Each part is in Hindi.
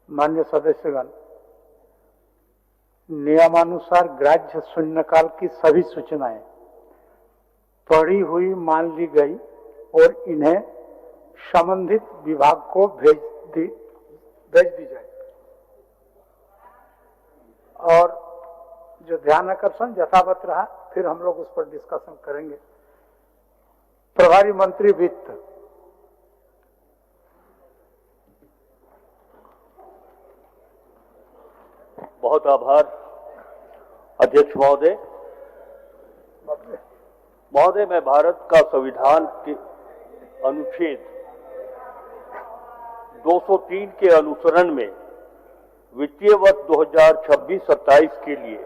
मान्य सदस्यगण, नियमानुसार ग्राह्य शून्यकाल की सभी सूचनाएं पढ़ी हुई मान ली गई और इन्हें संबंधित विभाग को भेज दी जाए। और जो ध्यान आकर्षण यथावत रहा, फिर हम लोग उस पर डिस्कशन करेंगे। प्रभारी मंत्री वित्त, बहुत आभार अध्यक्ष महोदय। महोदय, मैं भारत का संविधान के अनुच्छेद 203 के अनुसरण में वित्तीय वर्ष 2026-27 के लिए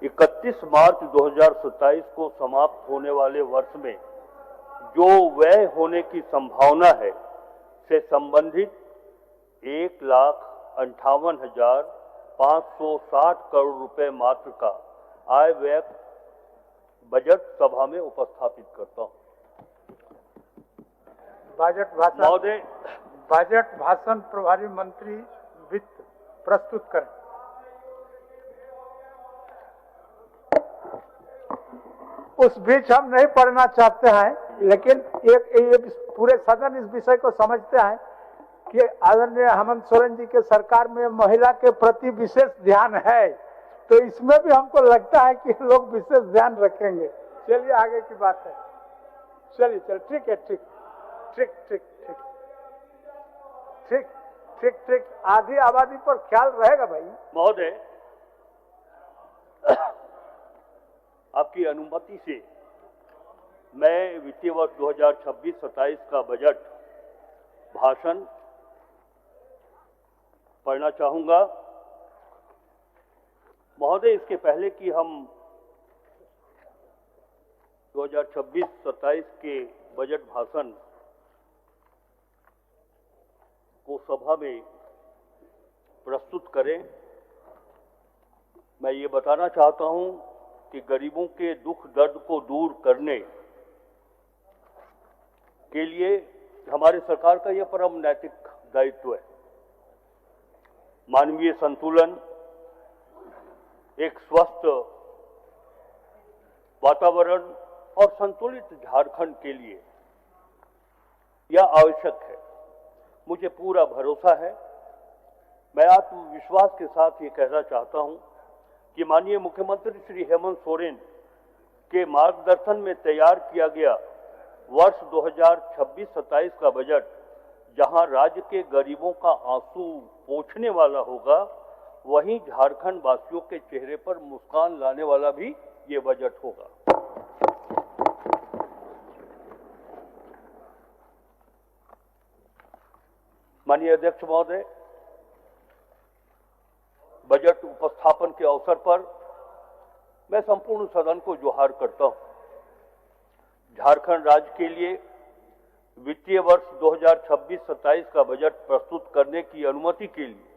31 मार्च 2027 को समाप्त होने वाले वर्ष में जो व्यय होने की संभावना है से संबंधित 1,58,560 करोड़ रुपए मात्र का आय व्यय बजट सभा में उपस्थापित करता हूं। बजट भाषण प्रभारी मंत्री वित्त प्रस्तुत करें। उस बीच हम नहीं पढ़ना चाहते हैं, लेकिन एक पूरे सदन इस विषय को समझते हैं कि आदरणीय हेमंत सोरेन जी के सरकार में महिला के प्रति विशेष ध्यान है, तो इसमें भी हमको लगता है कि लोग विशेष ध्यान रखेंगे। चलिए आगे की बात है। चलिए ठीक है, ठीक। आधी आबादी पर ख्याल रहेगा भाई। महोदय, आपकी अनुमति से मैं वित्तीय वर्ष 2026-27 का बजट भाषण पढ़ना चाहूंगा। महोदय, इसके पहले कि हम 2026-27 के बजट भाषण को सभा में प्रस्तुत करें, मैं ये बताना चाहता हूं कि गरीबों के दुख दर्द को दूर करने के लिए हमारे सरकार का यह परम नैतिक दायित्व है। मानवीय संतुलन, एक स्वस्थ वातावरण और संतुलित झारखंड के लिए यह आवश्यक है। मुझे पूरा भरोसा है, मैं आत्मविश्वास के साथ ये कहना चाहता हूं कि माननीय मुख्यमंत्री श्री हेमंत सोरेन के मार्गदर्शन में तैयार किया गया वर्ष 2026-27 का बजट जहां राज्य के गरीबों का आंसू पोंछने वाला होगा, वहीं झारखंड वासियों के चेहरे पर मुस्कान लाने वाला भी ये बजट होगा। माननीय अध्यक्ष महोदय, बजट उपस्थापन के अवसर पर मैं संपूर्ण सदन को जोहार करता हूं। झारखंड राज्य के लिए वित्तीय वर्ष 2026-27 का बजट प्रस्तुत करने की अनुमति के लिए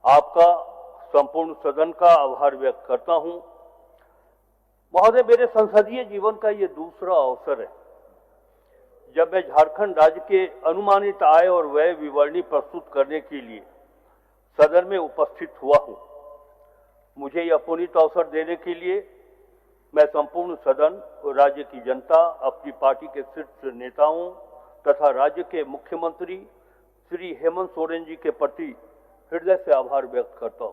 आपका संपूर्ण सदन का आभार व्यक्त करता हूं। महोदय, मेरे संसदीय जीवन का ये दूसरा अवसर है जब मैं झारखंड राज्य के अनुमानित आय और व्यय विवरणी प्रस्तुत करने के लिए सदन में उपस्थित हुआ हूं। मुझे यह पुनीत अवसर देने के लिए मैं संपूर्ण सदन और राज्य की जनता, अपनी पार्टी के शीर्ष नेताओं तथा राज्य के मुख्यमंत्री श्री हेमंत सोरेन जी के प्रति हृदय से आभार व्यक्त करता हूं।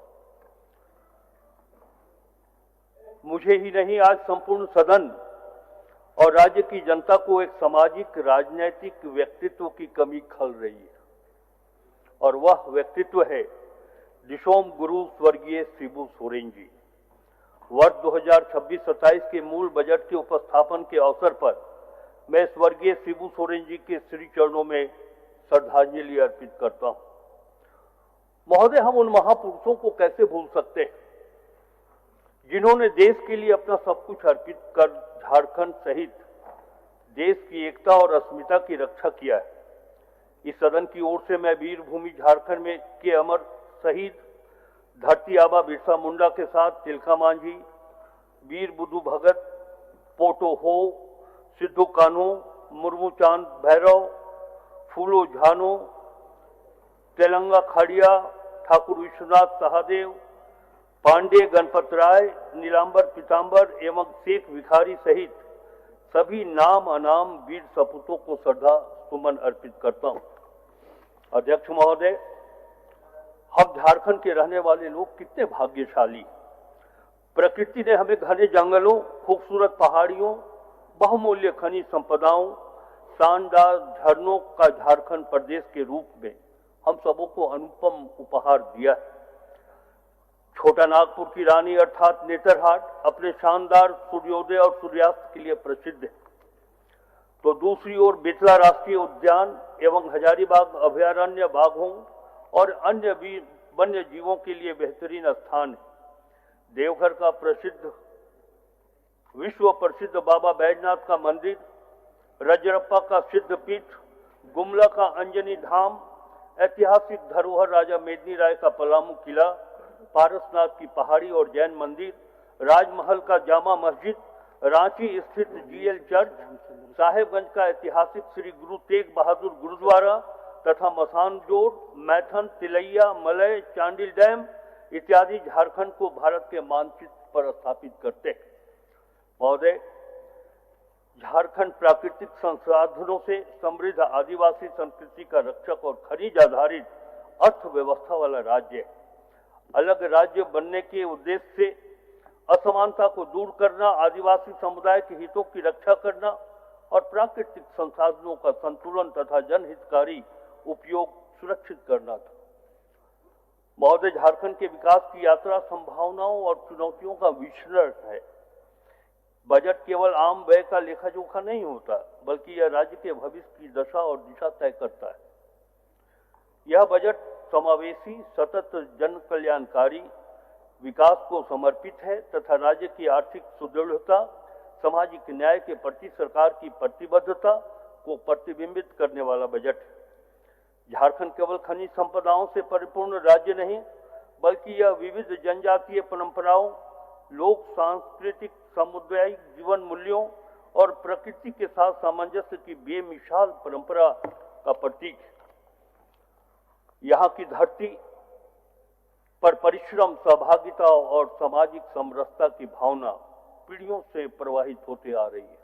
मुझे ही नहीं, आज संपूर्ण सदन और राज्य की जनता को एक सामाजिक राजनैतिक व्यक्तित्व की कमी खल रही है, और वह व्यक्तित्व है दिशोम गुरु स्वर्गीय शिबू सोरेन जी। वर्ष 2026-27 के मूल बजट के उपस्थापन के अवसर पर मैं स्वर्गीय शिबू सोरेन जी के श्री चरणों में श्रद्धांजलि अर्पित करता हूं। महोदय, हम उन महापुरुषों को कैसे भूल सकते हैं जिन्होंने देश के लिए अपना सब कुछ अर्पित कर झारखंड सहित देश की एकता और अस्मिता की रक्षा किया है। इस सदन की ओर से मैं वीर भूमि झारखंड में के अमर शहीद धरती आबा बिरसा मुंडा के साथ तिलका मांझी, वीर बुद्धू भगत, पोटो हो, सिद्धू कान्हू, मुर्मू चांद भैरव, फूलो झानो, तेलंगा खाड़िया, ठाकुर विश्वनाथ सहादेव, पांडे गणपत राय, नीलांबर पीतांबर एवं शेख भिखारी सहित सभी नाम अनाम वीर सपूतों को श्रद्धा सुमन अर्पित करता हूं। अध्यक्ष महोदय, हम झारखंड के रहने वाले लोग कितने भाग्यशाली। प्रकृति ने हमें घने जंगलों, खूबसूरत पहाड़ियों, बहुमूल्य खनिज संपदाओं, शानदार झरनों का झारखंड प्रदेश के रूप में हम सबों को अनुपम उपहार दिया है। छोटा नागपुर की रानी अर्थात नेतरहाट अपने शानदार सूर्योदय और सूर्यास्त के लिए प्रसिद्ध है, तो दूसरी ओर बेतला राष्ट्रीय उद्यान एवं हजारीबाग अभयारण्य बाघों और अन्य वन्य जीवों के लिए बेहतरीन स्थान है। देवघर का विश्व प्रसिद्ध बाबा बैजनाथ का मंदिर, रजरप्पा का सिद्ध पीठ, गुमला का अंजनी धाम, ऐतिहासिक धरोहर राजा मेदिनी राय का पलामू किला, पारसनाथ की पहाड़ी और जैन मंदिर, राजमहल का जामा मस्जिद, रांची स्थित जीएल चर्च, साहेबगंज का ऐतिहासिक श्री गुरु तेग बहादुर गुरुद्वारा तथा मसान जोड़, मैथन, तिलैया, मलय, चांडिल डैम इत्यादि झारखंड को भारत के मानचित्र पर स्थापित करते हैं। महोदय, झारखंड प्राकृतिक संसाधनों से समृद्ध आदिवासी संस्कृति का रक्षक और खनिज आधारित अर्थव्यवस्था वाला राज्य है। अलग राज्य बनने के उद्देश्य से असमानता को दूर करना, आदिवासी समुदाय के हितों की रक्षा करना और प्राकृतिक संसाधनों का संतुलन तथा जनहितकारी उपयोग सुरक्षित करना था। महोदय, झारखंड के विकास की यात्रा संभावनाओं और चुनौतियों का मिश्रण है। बजट केवल आम व्यय का लेखा जोखा नहीं होता, बल्कि यह राज्य के भविष्य की दशा और दिशा तय करता है। यह बजट समावेशी, सतत जन कल्याणकारी विकास को समर्पित है तथा राज्य की आर्थिक सुदृढ़ता, सामाजिक न्याय के प्रति सरकार की प्रतिबद्धता को प्रतिबिंबित करने वाला बजट है। झारखंड केवल खनिज संपदाओं से परिपूर्ण राज्य नहीं, बल्कि यह विविध जनजातीय परंपराओं, लोक सांस्कृतिक सामुदायिक जीवन मूल्यों और प्रकृति के साथ सामंजस्य की बेमिसाल परंपरा का प्रतीक है। यहाँ की धरती पर परिश्रम, सहभागिता और सामाजिक समरसता की भावना पीढ़ियों से प्रवाहित होते आ रही है।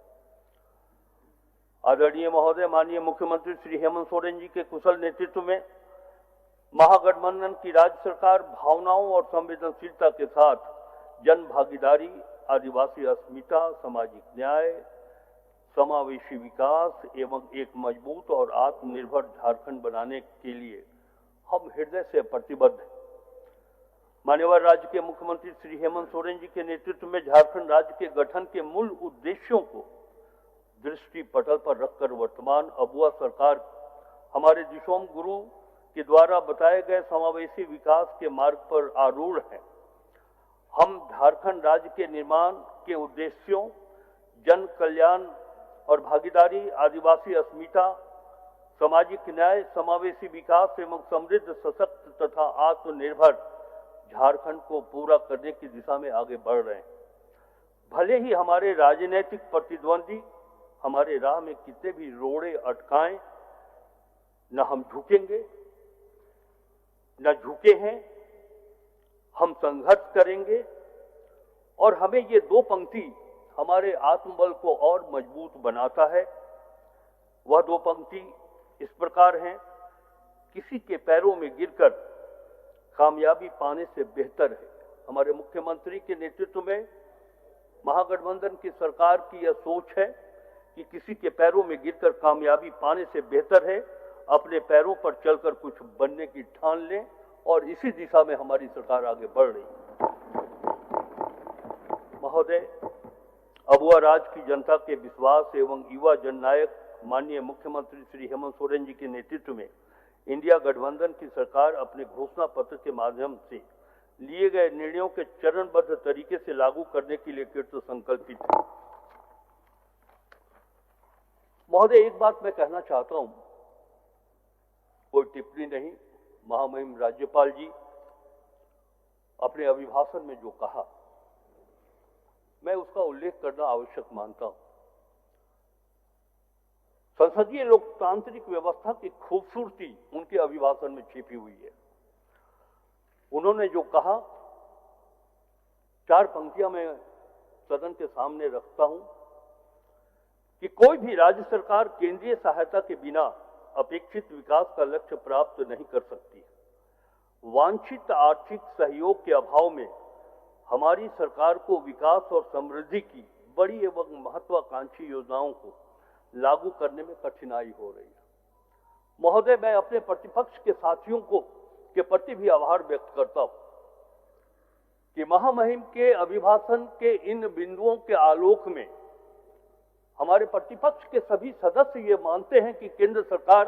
आदरणीय महोदय, माननीय मुख्यमंत्री श्री हेमंत सोरेन जी के कुशल नेतृत्व में महागठबंधन की राज्य सरकार भावनाओं और संवेदनशीलता के साथ जन भागीदारी, आदिवासी अस्मिता, सामाजिक न्याय, समावेशी विकास एवं एक मजबूत और आत्मनिर्भर झारखंड बनाने के लिए हम हृदय से प्रतिबद्ध हैं। मान्यवर राज्य के मुख्यमंत्री श्री हेमंत सोरेन जी के नेतृत्व में झारखंड राज्य के गठन के मूल उद्देश्यों को दृष्टि पटल पर रखकर वर्तमान अबुआ सरकार हमारे दिशोम गुरु के द्वारा बताए गए समावेशी विकास के मार्ग पर आरूढ़ है। हम झारखंड राज्य के निर्माण के उद्देश्यों, जन कल्याण और भागीदारी, आदिवासी अस्मिता, सामाजिक न्याय, समावेशी विकास एवं समृद्ध, सशक्त तथा आत्मनिर्भर झारखंड को पूरा करने की दिशा में आगे बढ़ रहे हैं। भले ही हमारे राजनीतिक प्रतिद्वंदी हमारे राह में कितने भी रोड़े अटकाएं, न हम झुकेंगे, न झुके हैं। हम संघर्ष करेंगे और हमें ये दो पंक्ति हमारे आत्मबल को और मजबूत बनाता है। वह दो पंक्ति इस प्रकार हैं: किसी के पैरों में गिरकर कामयाबी पाने से बेहतर है। हमारे मुख्यमंत्री के नेतृत्व में महागठबंधन की सरकार की यह सोच है कि किसी के पैरों में गिरकर कामयाबी पाने से बेहतर है अपने पैरों पर चलकर कुछ बनने की ठान लें, और इसी दिशा में हमारी सरकार आगे बढ़ रही है। महोदय, अबुआ राज की जनता के विश्वास एवं युवा जननायक माननीय मुख्यमंत्री श्री हेमंत सोरेन जी के नेतृत्व में इंडिया गठबंधन की सरकार अपने घोषणा पत्र के माध्यम से लिए गए निर्णयों के चरणबद्ध तरीके से लागू करने के लिए कृत संकल्पित है। महोदय, एक बात मैं कहना चाहता हूं, कोई टिप्पणी नहीं। महामहिम राज्यपाल जी अपने अभिभाषण में जो कहा, मैं उसका उल्लेख करना आवश्यक मानता हूं। संसदीय लोकतांत्रिक व्यवस्था की खूबसूरती उनके अभिभाषण में छिपी हुई है। उन्होंने जो कहा, 4 पंक्तियां मैं सदन के सामने रखता हूं कि कोई भी राज्य सरकार केंद्रीय सहायता के बिना अपेक्षित विकास का लक्ष्य प्राप्त नहीं कर सकती। वांछित आर्थिक सहयोग के अभाव में हमारी सरकार को विकास और समृद्धि की बड़ी एवं महत्वाकांक्षी योजनाओं को लागू करने में कठिनाई हो रही है। महोदय, मैं अपने प्रतिपक्ष के साथियों के प्रति भी आभार व्यक्त करता हूं कि महामहिम के अभिभाषण के इन बिंदुओं के आलोक में हमारे प्रतिपक्ष के सभी सदस्य ये मानते हैं कि केंद्र सरकार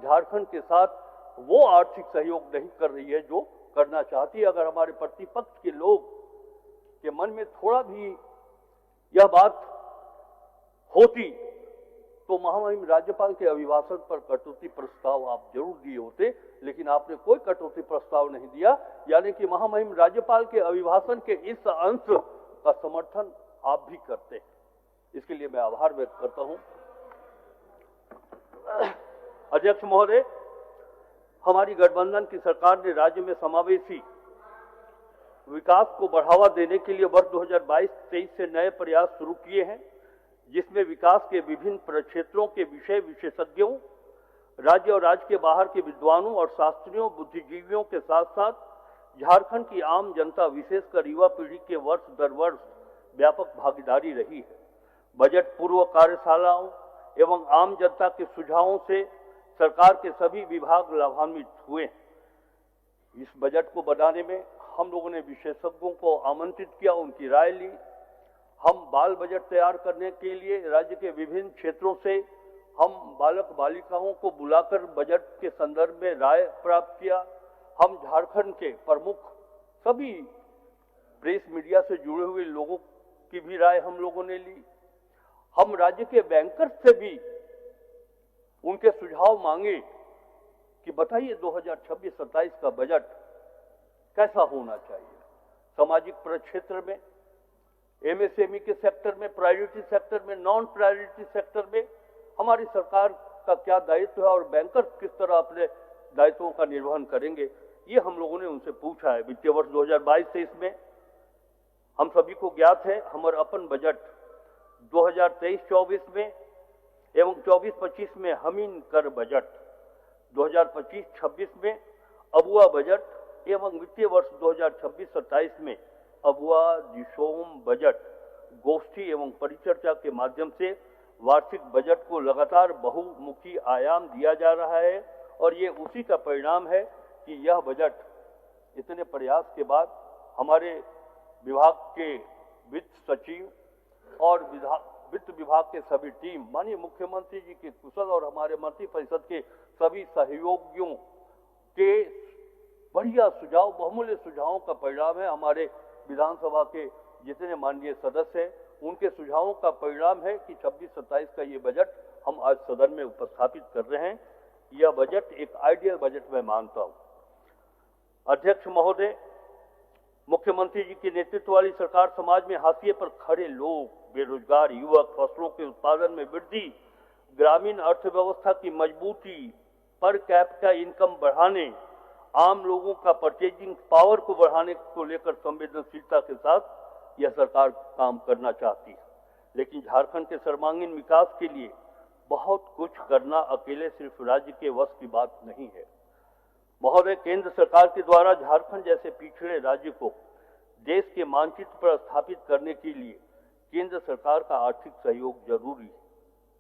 झारखंड के साथ वो आर्थिक सहयोग नहीं कर रही है जो करना चाहती है। अगर हमारे प्रतिपक्ष के लोग के मन में थोड़ा भी यह बात होती तो महामहिम राज्यपाल के अभिभाषण पर कटौती प्रस्ताव आप जरूर दिए होते, लेकिन आपने कोई कटौती प्रस्ताव नहीं दिया। यानी कि महामहिम राज्यपाल के अभिभाषण के इस अंश का समर्थन आप भी करते हैं। इसके लिए मैं आभार व्यक्त करता हूं। अध्यक्ष महोदय, हमारी गठबंधन की सरकार ने राज्य में समावेशी विकास को बढ़ावा देने के लिए वर्ष 2022-23 से नए प्रयास शुरू किए हैं, जिसमें विकास के विभिन्न प्रक्षेत्रों के विषय विशेषज्ञों, राज्य और राज्य के बाहर के विद्वानों और शास्त्रियों, बुद्धिजीवियों के साथ साथ झारखंड की आम जनता, विशेषकर युवा पीढ़ी के वर्ष दर वर्ष व्यापक भागीदारी रही है। बजट पूर्व कार्यशालाओं एवं आम जनता के सुझावों से सरकार के सभी विभाग लाभान्वित हुए। इस बजट को बनाने में हम लोगों ने विशेषज्ञों को आमंत्रित किया, उनकी राय ली। हम बाल बजट तैयार करने के लिए राज्य के विभिन्न क्षेत्रों से हम बालक बालिकाओं को बुलाकर बजट के संदर्भ में राय प्राप्त किया। हम झारखंड के प्रमुख सभी प्रेस मीडिया से जुड़े हुए लोगों की भी राय हम लोगों ने ली। हम राज्य के बैंकर्स से भी उनके सुझाव मांगे कि बताइए 2026-27 का बजट कैसा होना चाहिए। सामाजिक प्रक्षेत्र में, एमएसएमई के सेक्टर में, प्रायोरिटी सेक्टर में, नॉन प्रायोरिटी सेक्टर में हमारी सरकार का क्या दायित्व है और बैंकर्स किस तरह अपने दायित्वों का निर्वहन करेंगे, ये हम लोगों ने उनसे पूछा है। वित्तीय वर्ष 2022-23 में हम सभी को ज्ञात है हमारा अपन बजट 2023-24 में एवं 24-25 में हमीन कर बजट, 2025-26 में अबुआ बजट एवं वित्तीय वर्ष 2026-27 में अबुआ जिसोम बजट गोष्ठी एवं परिचर्चा के माध्यम से वार्षिक बजट को लगातार बहुमुखी आयाम दिया जा रहा है और ये उसी का परिणाम है कि यह बजट इतने प्रयास के बाद हमारे विभाग के वित्त सचिव और वित्त विभाग के सभी टीम, माननीय मुख्यमंत्री जी के कुशल और हमारे मंत्रिपरिषद के सभी सहयोगियों के बढ़िया सुझाव, बहुमूल्य सुझावों का परिणाम है। हमारे विधानसभा के जितने माननीय सदस्य हैं उनके सुझावों का परिणाम है कि 26-27 का ये बजट हम आज सदन में उपस्थापित कर रहे हैं। यह बजट एक आइडियल बजट मैं मानता हूं। अध्यक्ष महोदय, मुख्यमंत्री जी के नेतृत्व वाली सरकार समाज में हाशिए पर खड़े लोग, बेरोजगार युवक, फसलों के उत्पादन में वृद्धि, ग्रामीण अर्थव्यवस्था की मजबूती, पर कैपिटा इनकम बढ़ाने, आम लोगों का परचेजिंग पावर को बढ़ाने को लेकर संवेदनशीलता के साथ यह सरकार काम करना चाहती है। लेकिन झारखंड के सर्वांगीण विकास के लिए बहुत कुछ करना अकेले सिर्फ राज्य के वश की बात नहीं है। महोदय, केंद्र सरकार के द्वारा झारखंड जैसे पिछड़े राज्य को देश के मानचित्र पर स्थापित करने के लिए केंद्र सरकार का आर्थिक सहयोग जरूरी है।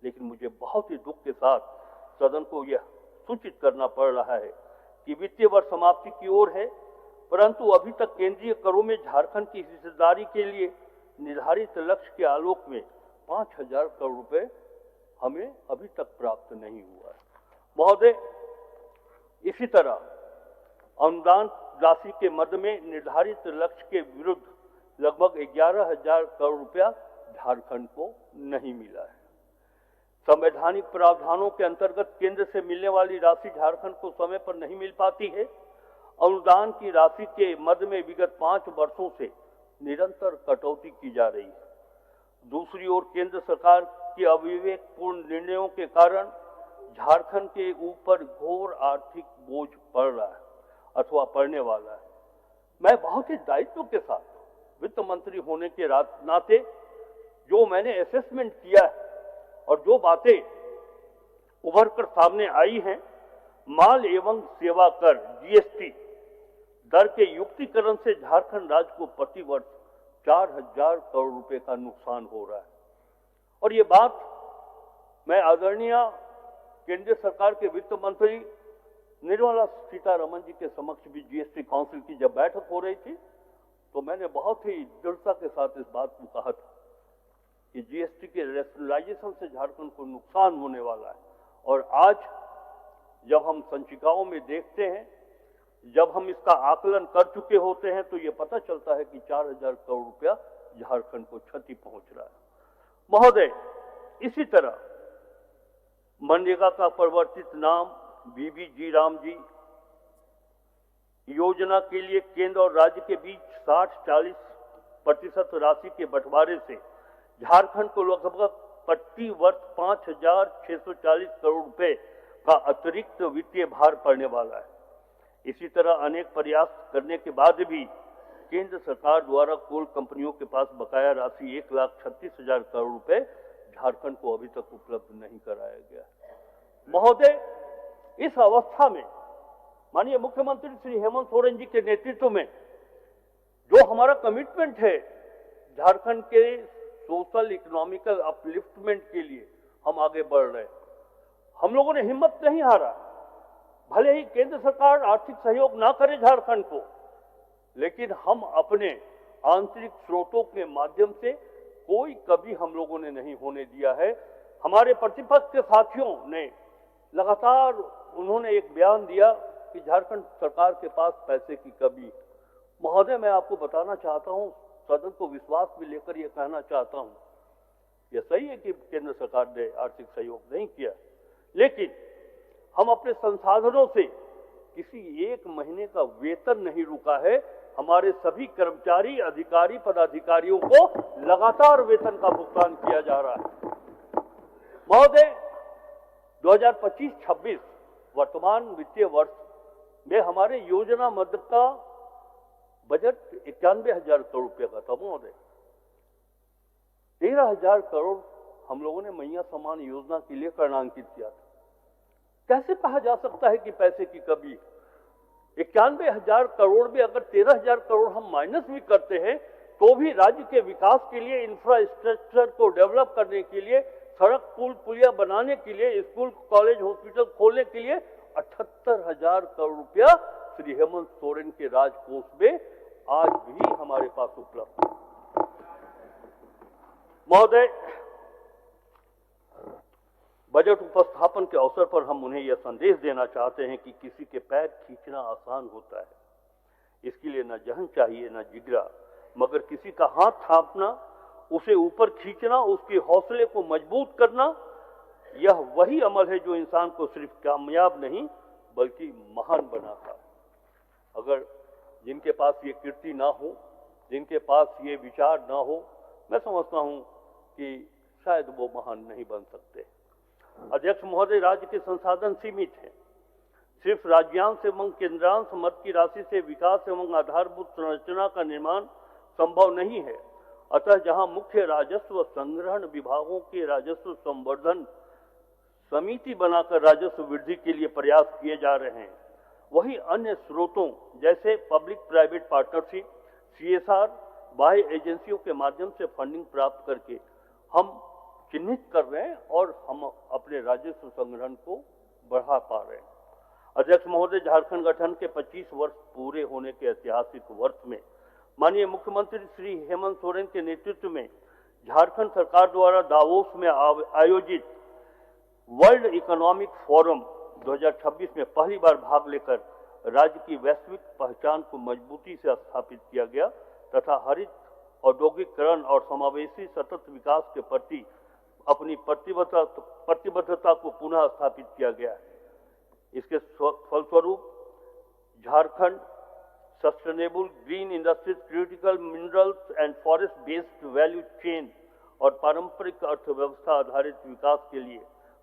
लेकिन मुझे बहुत ही दुख के साथ सदन को यह सूचित करना पड़ रहा है कि वित्तीय वर्ष समाप्ति की ओर है, परंतु अभी तक केंद्रीय करों में झारखंड की हिस्सेदारी के लिए निर्धारित लक्ष्य के आलोक में 5,000 करोड़ रुपए हमें अभी तक प्राप्त नहीं हुआ है। महोदय, इसी तरह अनुदान राशि के मद में निर्धारित लक्ष्य के विरुद्ध लगभग 11,000 करोड़ रुपया झारखंड को नहीं मिला है। संवैधानिक प्रावधानों के अंतर्गत केंद्र से मिलने वाली राशि झारखंड को समय पर नहीं मिल पाती है। अनुदान की राशि के मद में विगत 5 वर्षों से निरंतर कटौती की जा रही है। दूसरी ओर केंद्र सरकार के अविवेकपूर्ण निर्णयों के कारण झारखंड के ऊपर घोर आर्थिक बोझ पड़ रहा है अथवा पड़ने वाला है। मैं बहुत ही दायित्व के साथ वित्त मंत्री होने के नाते जो मैंने असेसमेंट किया है और जो बातें उभर कर सामने आई हैं, माल एवं सेवा कर जीएसटी दर के युक्तिकरण से झारखंड राज्य को प्रति वर्ष 4,000 करोड़ रुपए का नुकसान हो रहा है। और ये बात मैं आदरणीय केंद्र सरकार के वित्त मंत्री निर्मला सीतारमण जी के समक्ष भी जीएसटी काउंसिल की जब बैठक हो रही थी तो मैंने बहुत ही दृढ़ता के साथ इस बात को कहा था कि जीएसटी के रैशनलाइजेशन से झारखंड को नुकसान होने वाला है। और आज जब हम संचिकाओं में देखते हैं, जब हम इसका आकलन कर चुके होते हैं तो ये पता चलता है कि 4,000 करोड़ रुपया झारखंड को क्षति पहुंच रहा है। महोदय, इसी तरह मनरेगा का परिवर्तित नाम बीबीजी राम जी योजना के लिए केंद्र और राज्य के बीच 60-40% राशि के बंटवारे से झारखंड को लगभग प्रति वर्ष 5,640 करोड़ रुपए का अतिरिक्त वित्तीय भार पड़ने वाला है। इसी तरह अनेक प्रयास करने के बाद भी केंद्र सरकार द्वारा कोल कंपनियों के पास बकाया राशि 1,36,000 करोड़ रुपए झारखंड को अभी तक उपलब्ध नहीं कराया गया। महोदय, इस अवस्था में माननीय मुख्यमंत्री श्री हेमंत सोरेन जी के नेतृत्व में जो हमारा कमिटमेंट है झारखंड के सोशल इकोनॉमिकल अपलिफ्टमेंट के लिए हम आगे बढ़ रहे हैं। हम लोगों ने हिम्मत नहीं हारा। भले ही केंद्र सरकार आर्थिक सहयोग ना करे झारखंड को, लेकिन हम अपने आंतरिक स्रोतों के माध्यम से कोई कभी हम लोगों ने नहीं होने दिया है। हमारे प्रतिपक्ष के साथियों ने लगातार उन्होंने एक बयान दिया कि झारखंड सरकार के पास पैसे की कमी। महोदय, मैं आपको बताना चाहता हूं, सदन को विश्वास में लेकर यह कहना चाहता हूं, यह सही है कि केंद्र सरकार ने आर्थिक सहयोग नहीं किया, लेकिन हम अपने संसाधनों से किसी एक महीने का वेतन नहीं रुका है। हमारे सभी कर्मचारी, अधिकारी, पदाधिकारियों को लगातार वेतन का भुगतान किया जा रहा है। महोदय, 2025-26 वर्तमान वित्तीय वर्ष में हमारे योजना मद का बजट 91,000 करोड़ रुपए का था। महोदय, 13,000 करोड़ हम लोगों ने मैया सम्मान योजना के लिए कर्णांकित किया था। कैसे कहा जा सकता है कि पैसे की कमी? 91,000 करोड़ में अगर 13,000 करोड़ हम माइनस भी करते हैं तो भी राज्य के विकास के लिए, इंफ्रास्ट्रक्चर को डेवलप करने के लिए, सड़क पुल पुलिया बनाने के लिए, स्कूल कॉलेज हॉस्पिटल खोलने के लिए 78,000 करोड़ रुपया श्री हेमंत सोरेन के राजकोष में आज भी हमारे पास उपलब्ध है। महोदय, बजट उपस्थापन के अवसर पर हम उन्हें यह संदेश देना चाहते हैं कि किसी के पैर खींचना आसान होता है, इसके लिए न जहन चाहिए न जिगरा, मगर किसी का हाथ थापना, उसे ऊपर खींचना, उसके हौसले को मजबूत करना, यह वही अमल है जो इंसान को सिर्फ कामयाब नहीं बल्कि महान बनाता है। अगर जिनके पास ये कीर्ति ना हो, जिनके पास ये विचार ना हो, मैं समझता हूं कि शायद वो महान नहीं बन सकते। अध्यक्ष महोदय, राज्य के संसाधन सीमित हैं। सिर्फ राज्यांश एवं केंद्रांश मद की राशि से विकास एवं आधारभूत संरचना का निर्माण संभव नहीं है। अतः जहां मुख्य राजस्व संग्रहण विभागों के राजस्व संवर्धन समिति बनाकर राजस्व वृद्धि के लिए प्रयास किए जा रहे हैं, वहीं अन्य स्रोतों जैसे पब्लिक प्राइवेट पार्टनरशिप, CSR, बाह्य एजेंसियों के माध्यम से फंडिंग प्राप्त करके हम चिन्हित कर रहे हैं और हम अपने राजस्व संग्रहण को बढ़ा पा रहे हैं। अध्यक्ष महोदय, झारखंड गठन के 25 वर्ष पूरे होने के ऐतिहासिक वर्ष में माननीय मुख्यमंत्री श्री हेमंत सोरेन के नेतृत्व में झारखंड सरकार द्वारा दावोस में आयोजित वर्ल्ड इकोनॉमिक फोरम 2026 में पहली बार भाग लेकर राज्य की वैश्विक पहचान को मजबूती से स्थापित किया गया तथा हरित औद्योगिकरण और समावेशी सतत विकास के प्रति अपनी प्रतिबद्धता को पुनः स्थापित किया गया है। इसके फलस्वरूप Jharkhand sustainable green industries, critical minerals and forest based value chain और पारंपरिक अर्थव्यवस्था आधारित विकास के लिए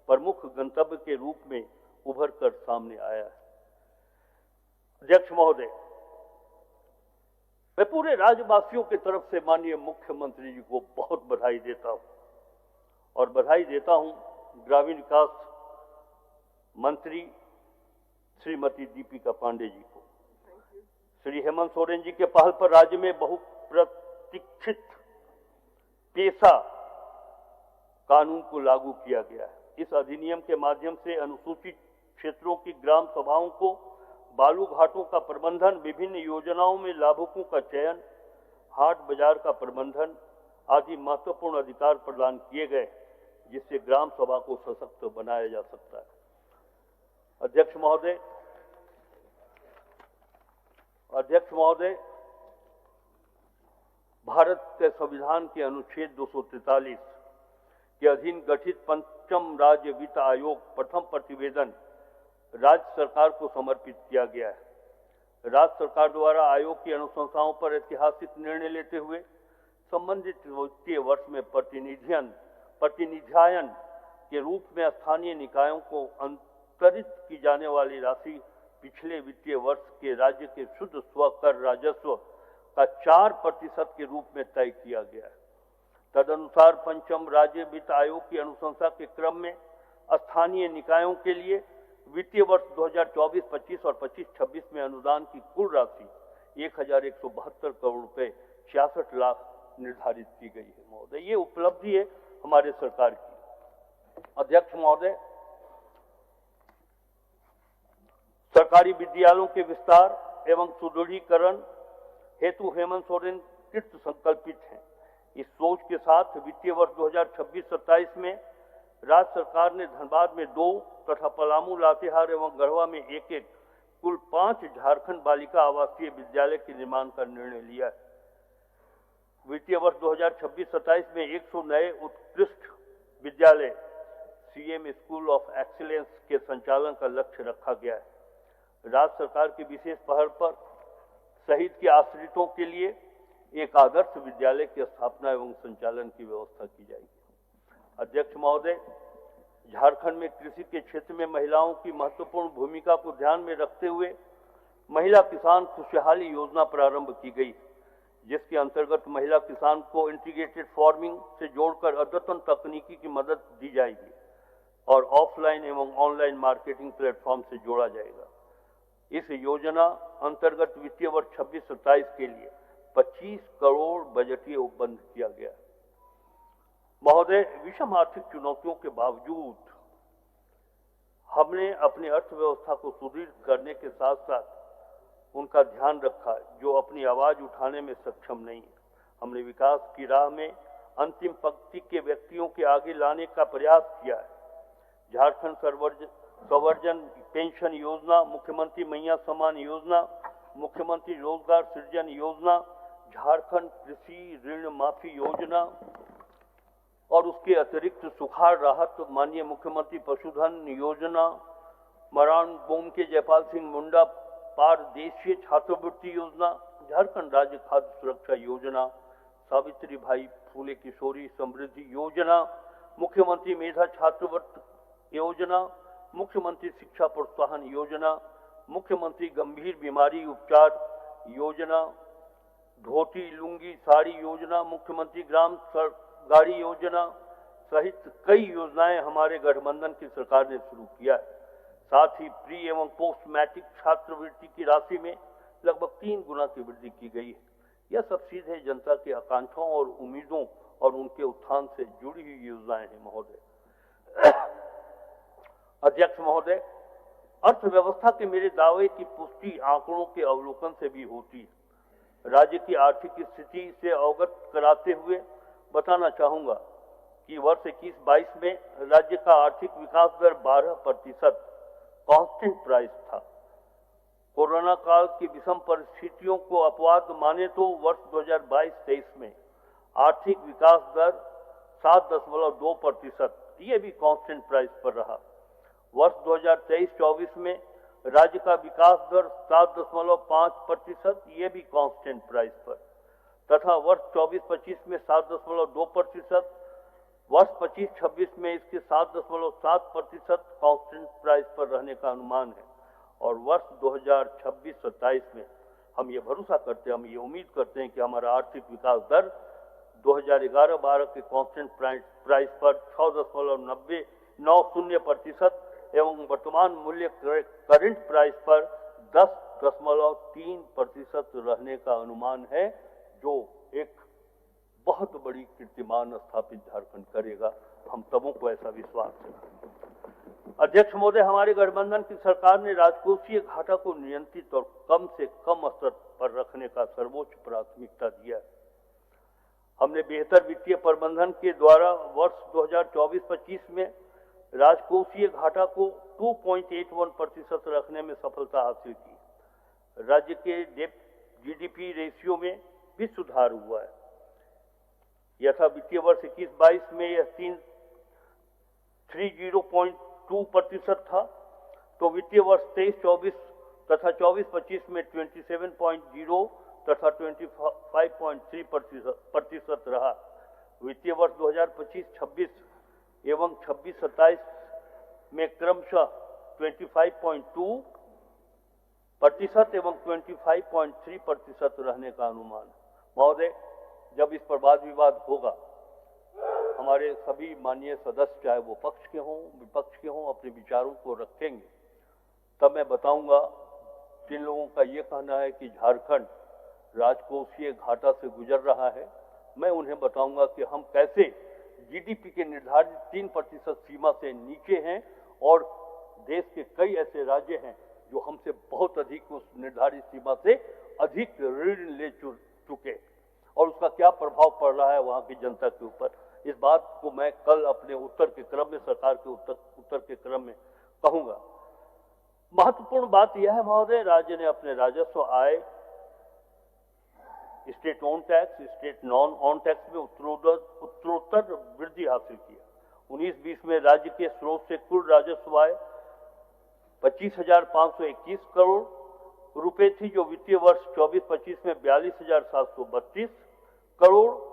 प्रमुख गंतव्य के रूप में उभर कर सामने आया है। अध्यक्ष महोदय, मैं पूरे राज्यवासियों की तरफ से माननीय मुख्यमंत्री जी को बहुत बधाई देता हूं और बधाई देता हूं ग्रामीण विकास मंत्री श्रीमती दीपिका पांडे जी को। श्री हेमंत सोरेन जी के पहल पर राज्य में बहुप्रतीक्षित पेशा कानून को लागू किया गया है। इस अधिनियम के माध्यम से अनुसूचित क्षेत्रों की ग्राम सभाओं को बालू घाटों का प्रबंधन, विभिन्न योजनाओं में लाभुकों का चयन, हाट बाजार का प्रबंधन आदि महत्वपूर्ण अधिकार प्रदान किए गए, जिससे ग्राम सभा को सशक्त बनाया जा सकता है। अध्यक्ष महोदय, भारत के संविधान के अनुच्छेद 243 के अधीन गठित पंचम राज्य वित्त आयोग प्रथम प्रतिवेदन राज्य सरकार को समर्पित किया गया है। राज्य सरकार द्वारा आयोग की अनुशंसाओं पर ऐतिहासिक निर्णय लेते हुए संबंधित वित्तीय वर्ष में प्रतिनिध्यायन के रूप में स्थानीय निकायों को अंतरित की जाने वाली राशि पिछले वित्तीय वर्ष के राज्य के शुद्ध स्वकर राजस्व का 4% के रूप में तय किया गया है। तदनुसार पंचम राज्य वित्त आयोग की अनुशंसा के क्रम में स्थानीय निकायों के लिए वित्तीय वर्ष 2024-25 और 25-26 में अनुदान की कुल राशि 1172 करोड़ रुपए 66 लाख निर्धारित की गई है। महोदय, ये उपलब्धि है हमारे सरकार की। अध्यक्ष महोदय, सरकारी विद्यालयों के विस्तार एवं सुदृढ़ीकरण हेतु हेमंत सोरेन कृत संकल्पित हैं। इस सोच के साथ वित्तीय वर्ष 2026-27 में राज्य सरकार ने धनबाद में 2 तथा पलामू, लातेहार एवं गढ़वा में 1 कुल 5 झारखंड बालिका आवासीय विद्यालय के निर्माण का निर्णय लिया है। वित्तीय वर्ष 2026-27 में 100 नए उत्कृष्ट विद्यालय सीएम स्कूल ऑफ एक्सीलेंस के संचालन का लक्ष्य रखा गया है। राज्य सरकार की विशेष पहल पर शहीद के आश्रितों के लिए एक आदर्श विद्यालय की स्थापना एवं संचालन की व्यवस्था की जाएगी। अध्यक्ष महोदय, झारखंड में कृषि के क्षेत्र में महिलाओं की महत्वपूर्ण भूमिका को ध्यान में रखते हुए महिला किसान खुशहाली योजना प्रारंभ की गई, जिसके अंतर्गत महिला किसान को इंटीग्रेटेड फार्मिंग से जोड़कर अद्यतन तकनीकी की मदद दी जाएगी और ऑफलाइन एवं ऑनलाइन मार्केटिंग प्लेटफॉर्म से जोड़ा जाएगा। इस योजना अंतर्गत वित्तीय वर्ष 26-27 के लिए 25 करोड़ बजटीय उपबंध किया गया। महोदय, विषम आर्थिक चुनौतियों के बावजूद हमने अपनी अर्थव्यवस्था को सुदृढ़ करने के साथ साथ उनका ध्यान रखा जो अपनी आवाज उठाने में सक्षम नहीं है। हमने विकास की राह में अंतिम पंक्ति के व्यक्तियों के आगे लाने का प्रयास किया है। झारखंड संवर्जन पेंशन योजना, मुख्यमंत्री मैया सम्मान योजना, मुख्यमंत्री रोजगार सृजन योजना, झारखंड कृषि ऋण माफी योजना और उसके अतिरिक्त सुखाड़ राहत, माननीय मुख्यमंत्री पशुधन योजना, मरान बोम के जयपाल सिंह मुंडा पारदेशीय छात्रवृत्ति योजना, झारखंड राज्य खाद्य सुरक्षा योजना, सावित्री भाई फूले किशोरी समृद्धि योजना, मुख्यमंत्री मेधा छात्रवृत्ति योजना, मुख्यमंत्री शिक्षा प्रोत्साहन योजना, मुख्यमंत्री गंभीर बीमारी उपचार योजना, धोती लुंगी साड़ी योजना, मुख्यमंत्री ग्राम गाड़ी योजना सहित कई योजनाएं हमारे गठबंधन की सरकार ने शुरू किया है। साथ ही प्री एवं पोस्ट मैट्रिक छात्रवृत्ति की राशि में लगभग 3 गुना की वृद्धि की गई है। यह सब सीधे जनता की आकांक्षाओं और उम्मीदों और उनके उत्थान से जुड़ी हुई योजनाएं हैं। महोदय, अध्यक्ष महोदय, अर्थव्यवस्था के मेरे दावे की पुष्टि आंकड़ों के अवलोकन से भी होती है। राज्य की आर्थिक स्थिति से अवगत कराते हुए बताना चाहूंगा कि वर्ष 21-22 में राज्य का आर्थिक विकास दर 12% कांस्टेंट प्राइस था। कोरोना काल की विषम परिस्थितियों को अपवाद माने तो वर्ष 2022-23 में आर्थिक विकास दर 7.2%, ये भी कांस्टेंट प्राइस पर रहा। वर्ष 2023-24 में राज्य का विकास दर 7.5%, ये भी कांस्टेंट प्राइस पर, तथा वर्ष 24-25 में 7.2%, वर्ष 25-26 में इसके 7.7% कांस्टेंट प्राइस पर रहने का अनुमान है और वर्ष 2026-27 में हम ये भरोसा करते हैं, हम ये उम्मीद करते हैं कि हमारा आर्थिक विकास दर 2011-12 के कांस्टेंट प्राइस पर 6.90% एवं वर्तमान मूल्य करंट प्राइस पर 10.3% रहने का अनुमान है, जो एक बहुत बड़ी कीर्तिमान स्थापित झारखंड करेगा। हम सबों को ऐसा विश्वास है। अध्यक्ष महोदय, हमारे गठबंधन की सरकार ने राजकोषीय घाटा को नियंत्रित और कम से कम स्तर पर रखने का सर्वोच्च प्राथमिकता दिया है। हमने बेहतर वित्तीय प्रबंधन के द्वारा वर्ष 2024-25 में राजकोषीय घाटा को 2.81% रखने में सफलता हासिल की। राज्य के डेट जीडीपी रेशियो में भी सुधार हुआ है। यथा वित्तीय वर्ष 21-22 में यह 30.2% था, तो वित्तीय वर्ष 23-24 तथा 24-25 में 27.0 तथा 25.3% रहा। वित्तीय वर्ष 2025-26 एवं 26-27 में क्रमशः 25.2% एवं 25.3% रहने का अनुमान। महोदय, जब इस पर वाद विवाद होगा, हमारे सभी माननीय सदस्य, चाहे वो पक्ष के हों विपक्ष के हों, अपने विचारों को रखेंगे, तब मैं बताऊंगा। जिन लोगों का ये कहना है कि झारखंड राजकोषीय घाटा से गुजर रहा है, मैं उन्हें बताऊंगा कि हम कैसे जीडीपी के निर्धारित 3% सीमा से नीचे हैं और देश के कई ऐसे राज्य हैं जो हमसे बहुत अधिक उस निर्धारित सीमा से अधिक ऋण ले चुके और उसका क्या प्रभाव पड़ रहा है वहां की जनता के ऊपर। इस बात को मैं कल अपने उत्तर के क्रम में, सरकार के उत्तर के क्रम में कहूंगा। महत्वपूर्ण बात यह है महोदय, राज्य ने अपने राजस्व आय, state own tax, state non own tax में उत्तरोत्तर वृद्धि हासिल किया। 19-20 में राज्य के स्रोत से कुल राजस्व आय 25,521 करोड़ रुपए थी, जो वित्तीय वर्ष 24-25 में 42,732 करोड़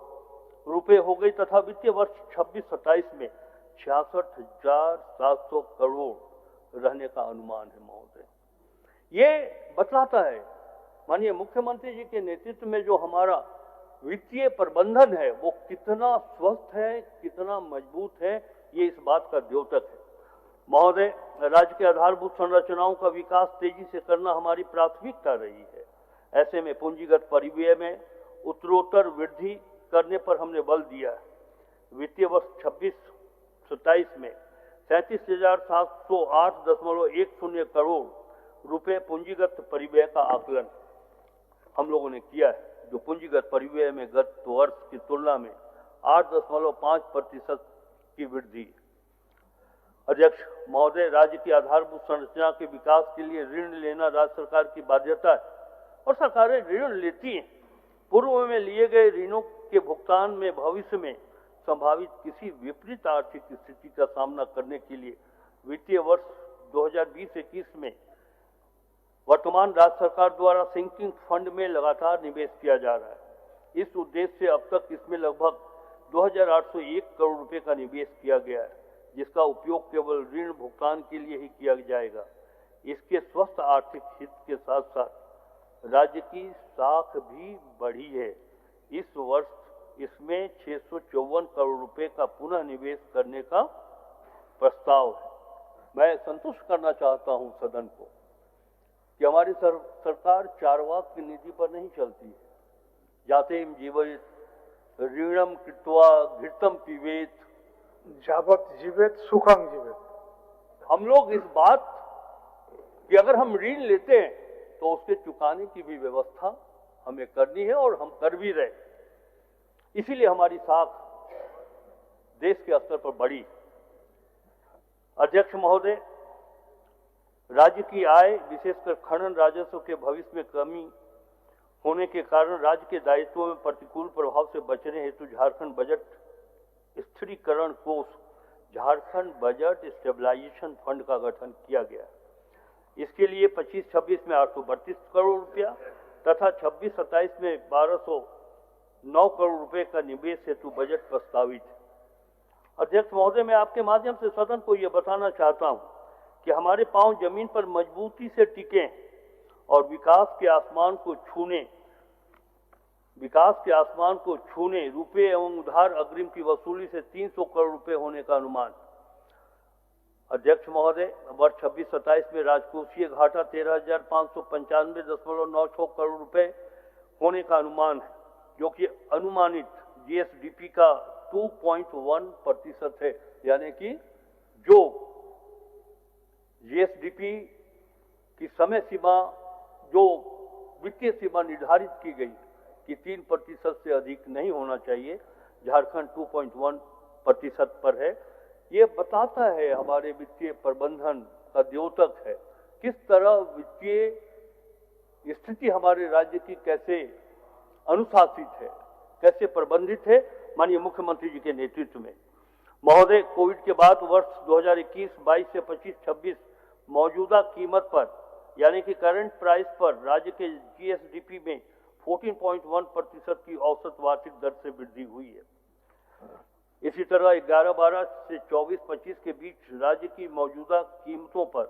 रुपए हो गई तथा वित्तीय वर्ष 26-27 में 66,700 करोड़ रहने का अनुमान है। महोदय, ये बतलाता है माननीय मुख्यमंत्री जी के नेतृत्व में जो हमारा वित्तीय प्रबंधन है वो कितना स्वस्थ है, कितना मजबूत है, ये इस बात का द्योतक है। महोदय, राज्य के आधारभूत संरचनाओं का विकास तेजी से करना हमारी प्राथमिकता रही है। ऐसे में पूंजीगत परिव्यय में उत्तरोत्तर वृद्धि करने पर हमने बल दिया है। वित्तीय वर्ष 26-27 में 37,708.10 करोड़ रुपए पूंजीगत परिव्यय का आकलन हम लोगों ने किया है, जो पूंजीगत परिव्यय में गत वर्ष की तुलना में 8.5% की वृद्धि। अध्यक्ष महोदय, राज्य की आधारभूत संरचना के विकास के लिए ऋण लेना राज्य सरकार की बाध्यता है और सरकारें ऋण लेती हैं। पूर्व में लिए गए ऋणों के भुगतान में भविष्य में संभावित किसी विपरीत आर्थिक स्थिति का सामना करने के लिए वित्तीय वर्ष 2020-21 में वर्तमान राज्य सरकार द्वारा सिंकिंग फंड में लगातार निवेश किया जा रहा है। इस उद्देश्य से अब तक इसमें लगभग 2,801 करोड़ रुपए का निवेश किया गया है, जिसका उपयोग केवल ऋण भुगतान के लिए ही किया जाएगा। इसके स्वस्थ आर्थिक हित के साथ साथ राज्य की साख भी बढ़ी है। इस वर्ष इसमें 654 करोड़ रुपए का पुनः निवेश करने का प्रस्ताव है। मैं संतुष्ट करना चाहता हूं सदन को कि हमारी सरकार चारवाक की नीति पर नहीं चलती है। जातेम जीवेत, ऋणम कृत्वा घृतम पीवेत, जावत जीवेत सुखम जीवेत। हम लोग इस बात कि अगर हम ऋण लेते हैं तो उसके चुकाने की भी व्यवस्था हमें करनी है और हम कर भी रहे। इसीलिए हमारी साख देश के स्तर पर बढ़ी। अध्यक्ष महोदय, राज्य की आय विशेषकर खनन राजस्व के भविष्य में कमी होने के कारण राज्य के दायित्वों में प्रतिकूल प्रभाव से बचने हेतु झारखंड बजट स्थिरीकरण कोष, झारखंड बजट स्टेबलाइजेशन फंड का गठन किया गया। इसके लिए 25-26 में 832 करोड़ रुपया तथा 26-27 में 1,209 करोड़ रुपए का निवेश हेतु बजट प्रस्तावित है। अध्यक्ष महोदय, मैं आपके माध्यम से सदन को यह बताना चाहता हूं कि हमारे पांव जमीन पर मजबूती से टिके और विकास के आसमान को छूने रुपए एवं उधार अग्रिम की वसूली से 300 करोड़ रुपए होने का अनुमान। अध्यक्ष महोदय, वर्ष 26-27 में राजकोषीय घाटा 13,595.96 करोड़ रुपए होने का अनुमान है, जो कि अनुमानित जीएसडीपी का 2.1% है। यानी कि जो जीएसडीपी की समय सीमा, जो वित्तीय सीमा निर्धारित की गई कि 3% से अधिक नहीं होना चाहिए, झारखंड 2.1% पर है। ये बताता है हमारे वित्तीय प्रबंधन का द्योतक है, किस तरह वित्तीय स्थिति हमारे राज्य की कैसे अनुशासित है, कैसे प्रबंधित है माननीय मुख्यमंत्री जी के नेतृत्व में। महोदय, कोविड के बाद वर्ष 2021-22 से 25-26 मौजूदा कीमत पर यानी कि करंट प्राइस पर राज्य के जीएसडीपी में 14.1% की औसत वार्षिक दर से वृद्धि हुई है। इसी तरह 11-12 से 24-25 के बीच राज्य की मौजूदा कीमतों पर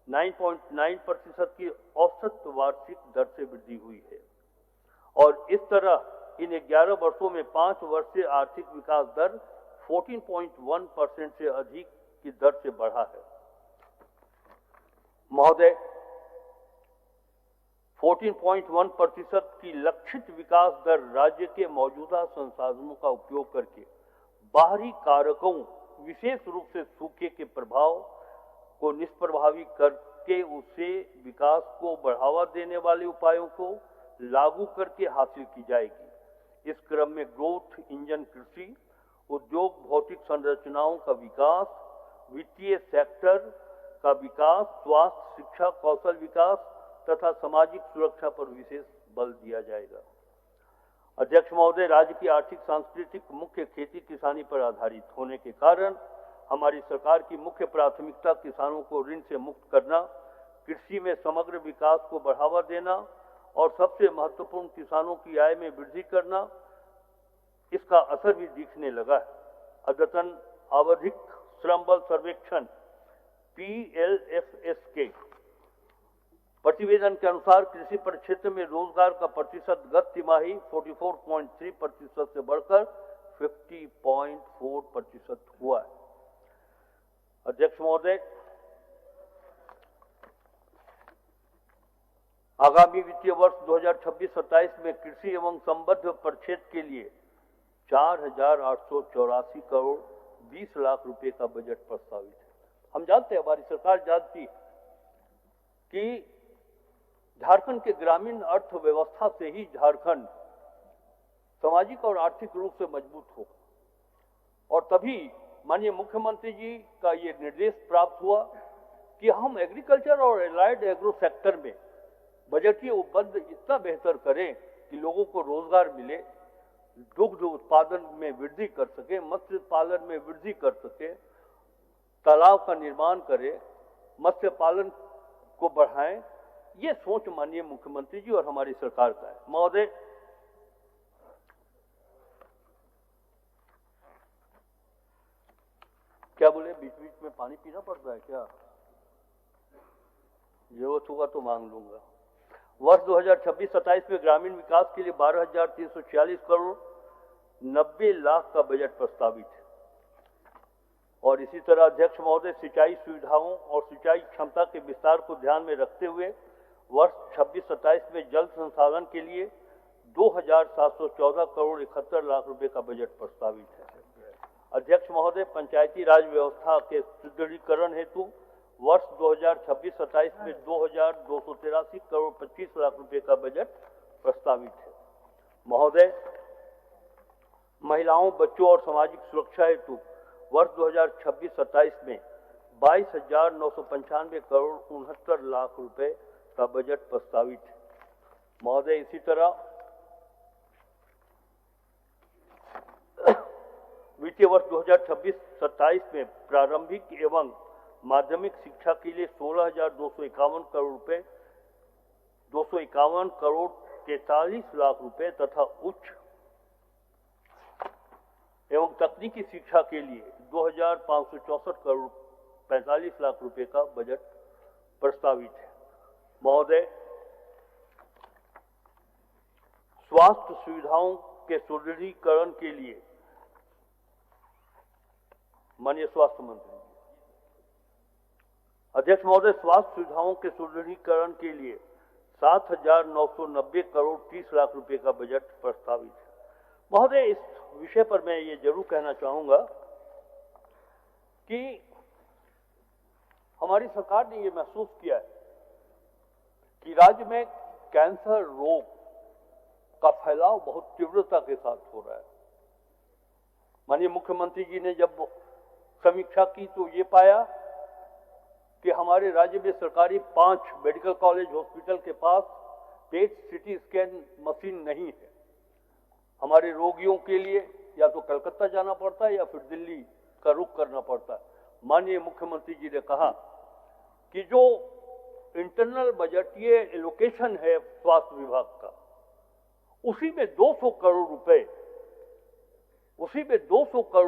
9.9% की औसत वार्षिक दर से वृद्धि हुई है। और इस तरह इन 11 वर्षों में 5 वर्षीय आर्थिक विकास दर 14.1% से अधिक की दर से बढ़ा है। महोदय, 14.1% की लक्षित विकास दर राज्य के मौजूदा संसाधनों का उपयोग करके बाहरी कारकों, विशेष रूप से सूखे के प्रभाव को निष्प्रभावी करके उसे विकास को बढ़ावा देने वाले उपायों को लागू करके हासिल की जाएगी। इस क्रम में ग्रोथ इंजन कृषि, उद्योग, भौतिक संरचनाओं का विकास, वित्तीय सेक्टर का विकास, स्वास्थ्य, शिक्षा, कौशल विकास तथा सामाजिक सुरक्षा पर विशेष बल दिया जाएगा। अध्यक्ष महोदय, राज्य की आर्थिक सांस्कृतिक मुख्य खेती किसानी पर आधारित होने के कारण हमारी सरकार की मुख्य प्राथमिकता किसानों को ऋण से मुक्त करना, कृषि में समग्र विकास को बढ़ावा देना और सबसे महत्वपूर्ण किसानों की आय में वृद्धि करना, इसका असर भी दिखने लगा है। अद्यतन आवधिक श्रम बल सर्वेक्षण PLFS के प्रतिवेदन के अनुसार कृषि परिक्षेत्र में रोजगार का प्रतिशत गत तिमाही 44.3% से बढ़कर 50.4% हुआ है। अध्यक्ष महोदय, आगामी वित्तीय वर्ष 2026-27 में कृषि एवं संबद्ध परिक्षेत्र के लिए 4,884 करोड़ 20 लाख रुपए का बजट प्रस्तावित है। हम जानते हैं, हमारी सरकार जानती कि झारखंड के ग्रामीण अर्थव्यवस्था से ही झारखंड सामाजिक और आर्थिक रूप से मजबूत होगा और तभी माननीय मुख्यमंत्री जी का ये निर्देश प्राप्त हुआ कि हम एग्रीकल्चर और एलाइड एग्रो सेक्टर में बजटीय उपबंध इतना बेहतर करें कि लोगों को रोजगार मिले, दुग्ध उत्पादन में वृद्धि कर सके, मत्स्य पालन में वृद्धि कर सके, तालाब का निर्माण करें, मत्स्य पालन को बढ़ाएं। ये सोच माननीय मुख्यमंत्री जी और हमारी सरकार का है। महोदय, क्या बोले, बीच बीच में पानी पीना पड़ता है क्या? जरूरत होगा तो मांग लूंगा। वर्ष 2026-27 में ग्रामीण विकास के लिए 12,346 करोड़ 90 लाख का बजट प्रस्तावित है। और इसी तरह अध्यक्ष महोदय, सिंचाई सुविधाओं और सिंचाई क्षमता के विस्तार को ध्यान में रखते हुए वर्ष 26-27 में जल संसाधन के लिए 2,714 करोड़ 71 लाख रुपए का बजट प्रस्तावित है। अध्यक्ष महोदय, पंचायती राज व्यवस्था के सुदृढ़ीकरण हेतु वर्ष 2026-27 में 2,283 करोड़ 25 लाख रुपए का बजट प्रस्तावित है। महोदय, महिलाओं, बच्चों और सामाजिक सुरक्षा हेतु वर्ष 2026-27 में 22,995 करोड़ 69 लाख रुपए का बजट प्रस्तावित है। महोदय, इसी तरह वित्तीय वर्ष 2026-27 में प्रारंभिक एवं माध्यमिक शिक्षा के लिए 16,251 करोड़ रुपए 251 करोड़ 43 लाख रुपए तथा उच्च एवं तकनीकी शिक्षा के लिए 2,564 करोड़ 45 लाख रुपए का बजट प्रस्तावित है। महोदय, स्वास्थ्य सुविधाओं के सुदृढ़ीकरण के लिए माननीय स्वास्थ्य मंत्री जी। अध्यक्ष महोदय, स्वास्थ्य सुविधाओं के सुदृढ़ीकरण के लिए 7,990 करोड़ 30 लाख रुपए का बजट प्रस्तावित है। महोदय, इस विषय पर मैं ये जरूर कहना चाहूंगा कि हमारी सरकार ने ये महसूस किया है कि राज्य में कैंसर रोग का फैलाव बहुत तीव्रता के साथ हो रहा है। माननीय मुख्यमंत्री जी ने जब समीक्षा की तो ये पाया कि हमारे राज्य में सरकारी 5 मेडिकल कॉलेज हॉस्पिटल के पास पेट सीटी स्कैन मशीन नहीं है। हमारे रोगियों के लिए या तो कलकत्ता जाना पड़ता है या फिर दिल्ली का रुख करना पड़ता है। माननीय मुख्यमंत्री जी ने कहा कि जो इंटरनल बजटीय एलोकेशन है स्वास्थ्य विभाग का, उसी में 200 करोड़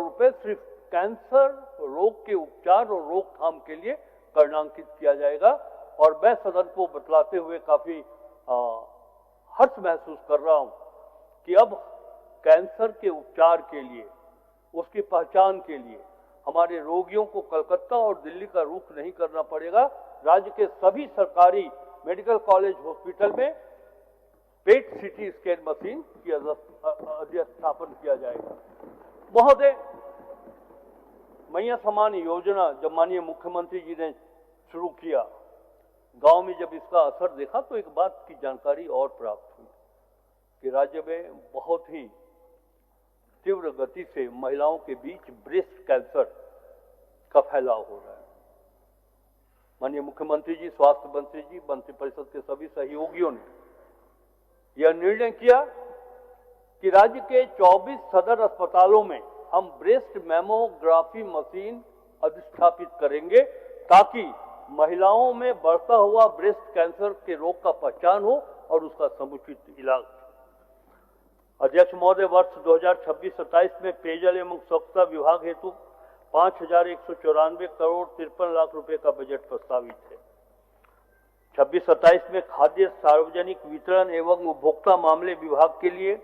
रुपए सिर्फ कैंसर रोग के उपचार और रोकथाम के लिए करणांकित किया जाएगा। और मैं सदन को बतलाते हुए काफी हर्ष महसूस कर रहा हूं कि अब कैंसर के उपचार के लिए, उसकी पहचान के लिए हमारे रोगियों को कलकत्ता और दिल्ली का रुख नहीं करना पड़ेगा। राज्य के सभी सरकारी मेडिकल कॉलेज हॉस्पिटल में पेट सीटी स्कैन मशीन की स्थापन किया जाएगा। महोदय, मैया समान योजना जब माननीय मुख्यमंत्री जी ने शुरू किया, गांव में जब इसका असर देखा तो एक बात की जानकारी और प्राप्त हुई कि राज्य में बहुत ही तीव्र गति से महिलाओं के बीच ब्रेस्ट कैंसर का फैलाव हो रहा है। माननीय मुख्यमंत्री जी, स्वास्थ्य मंत्री जी, मंत्रिपरिषद के सभी सहयोगियों ने यह निर्णय किया कि राज्य के 24 सदर अस्पतालों में हम ब्रेस्ट मैमोग्राफी मशीन अधिस्थापित करेंगे ताकि महिलाओं में बढ़ता हुआ ब्रेस्ट कैंसर के रोग का पहचान हो और उसका समुचित इलाज। अध्यक्ष महोदय, वर्ष 2026-27 में पेयजल एवं स्वच्छता विभाग हेतु 5,194 करोड़ 53 लाख रुपए का बजट प्रस्तावित है। 26-27 में खाद्य सार्वजनिक वितरण एवं उपभोक्ता मामले विभाग के लिए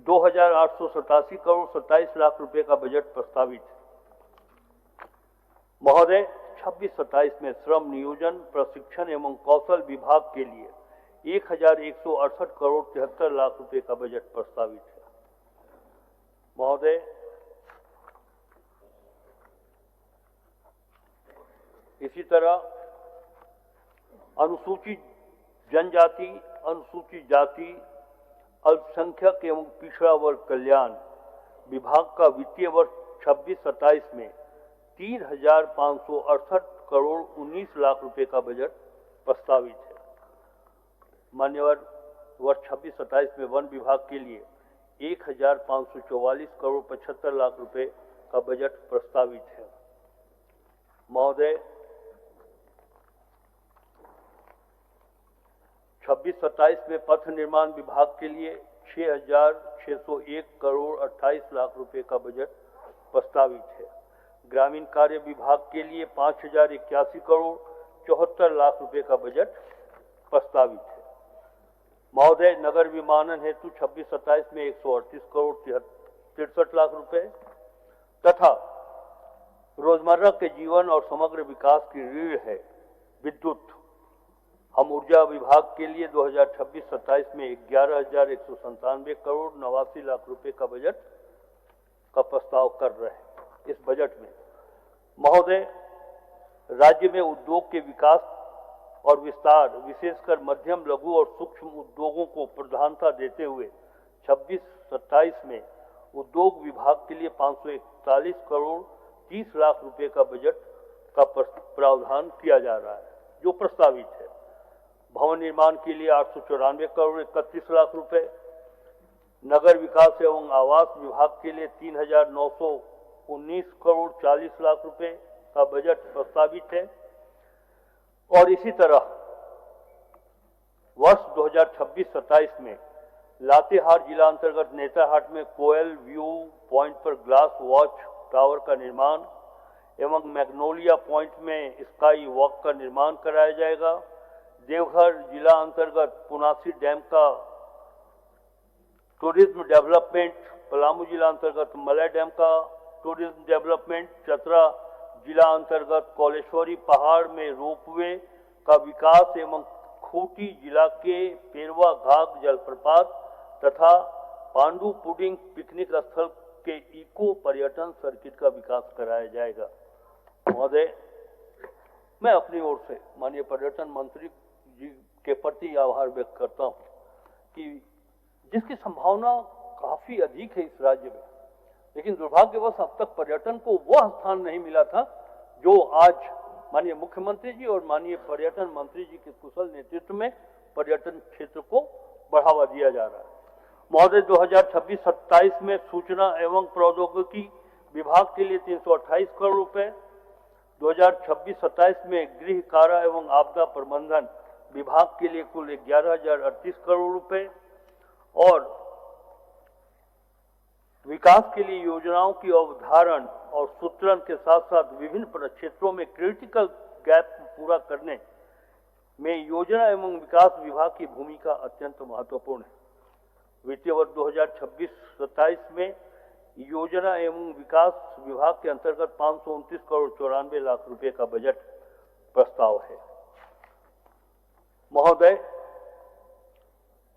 2,887 करोड़ 27 लाख रुपए का बजट प्रस्तावित है। महोदय, 26-27 में श्रम नियोजन, प्रशिक्षण एवं कौशल विभाग के लिए 1,168 करोड़ 73 लाख रुपए का बजट प्रस्तावित है। महोदय, इसी तरह अनुसूचित जनजाति, अनुसूचित जाति, अल्पसंख्यक एवं पिछड़ा वर्ग कल्याण विभाग का वित्तीय वर्ष 26-27 में 3,568 करोड़ 19 लाख रुपए का बजट प्रस्तावित है। मान्यवर, वर्ष 26-27 में वन विभाग के लिए 1,544 करोड़ 75 लाख रुपए का बजट प्रस्तावित है। महोदय, 26-27 में पथ निर्माण विभाग के लिए 6,601 करोड़ 28 लाख रुपए का बजट प्रस्तावित है। ग्रामीण कार्य विभाग के लिए 5,081 करोड़ 74 लाख रुपए का बजट प्रस्तावित है। महोदय, नगर विमानन हेतु 26-27 में 138 करोड़ 63 लाख रुपए तथा रोजमर्रा के जीवन और समग्र विकास की रीढ़ है विद्युत, हम ऊर्जा विभाग के लिए 2026-27 में 11,197 करोड़ 89 लाख रुपए का बजट का प्रस्ताव कर रहे हैं। इस बजट में महोदय, राज्य में उद्योग के विकास और विस्तार, विशेषकर मध्यम, लघु और सूक्ष्म उद्योगों को प्रधानता देते हुए 26-27 में उद्योग विभाग के लिए 541 करोड़ 30 लाख रुपए का बजट का प्रावधान किया जा रहा है, जो प्रस्तावित है। भवन निर्माण के लिए 894 करोड़ 31 लाख रुपए, नगर विकास एवं आवास विभाग के लिए 3,919 करोड़ 40 लाख रुपए का बजट प्रस्तावित है। और इसी तरह वर्ष 2026-27 में लातेहार जिला अंतर्गत नेतरहाट में कोयल व्यू पॉइंट पर ग्लास वॉच टावर का निर्माण एवं मैग्नोलिया पॉइंट में स्काई वॉक का निर्माण कराया जाएगा। देवघर जिला अंतर्गत पुनासी डैम का टूरिज्म डेवलपमेंट, पलामू जिला अंतर्गत मलय डैम का टूरिज्म डेवलपमेंट, चतरा जिला अंतर्गत कौलेश्वरी पहाड़ में रोपवे का विकास एवं खूंटी जिला के पेरवा घाघ जलप्रपात तथा पांडु पुडिंग पिकनिक स्थल के इको पर्यटन सर्किट का विकास कराया जाएगा। महोदय, मैं अपनी ओर से माननीय पर्यटन मंत्री जी के प्रति आभार व्यक्त करता हूं कि जिसकी संभावना काफी अधिक है इस राज्य में, लेकिन दुर्भाग्यवश अब तक पर्यटन को वह स्थान नहीं मिला था जो आज माननीय मुख्यमंत्री जी और माननीय पर्यटन मंत्री जी के कुशल नेतृत्व में पर्यटन क्षेत्र को बढ़ावा दिया जा रहा है। महोदय, 2026-27 में सूचना एवं प्रौद्योगिकी विभाग के लिए 328 करोड़ रुपए, 2026-27 में गृह कारा एवं आपदा प्रबंधन विभाग के लिए कुल 11,038 करोड़ रुपए और विकास के लिए योजनाओं की अवधारण और सूत्रण के साथ साथ विभिन्न क्षेत्रों में क्रिटिकल गैप पूरा करने में योजना एवं विकास विभाग की भूमिका अत्यंत महत्वपूर्ण है। वित्तीय वर्ष 2026-27 में योजना एवं विकास विभाग के अंतर्गत 529 करोड़ 94 लाख रुपए का बजट प्रस्ताव है। महोदय,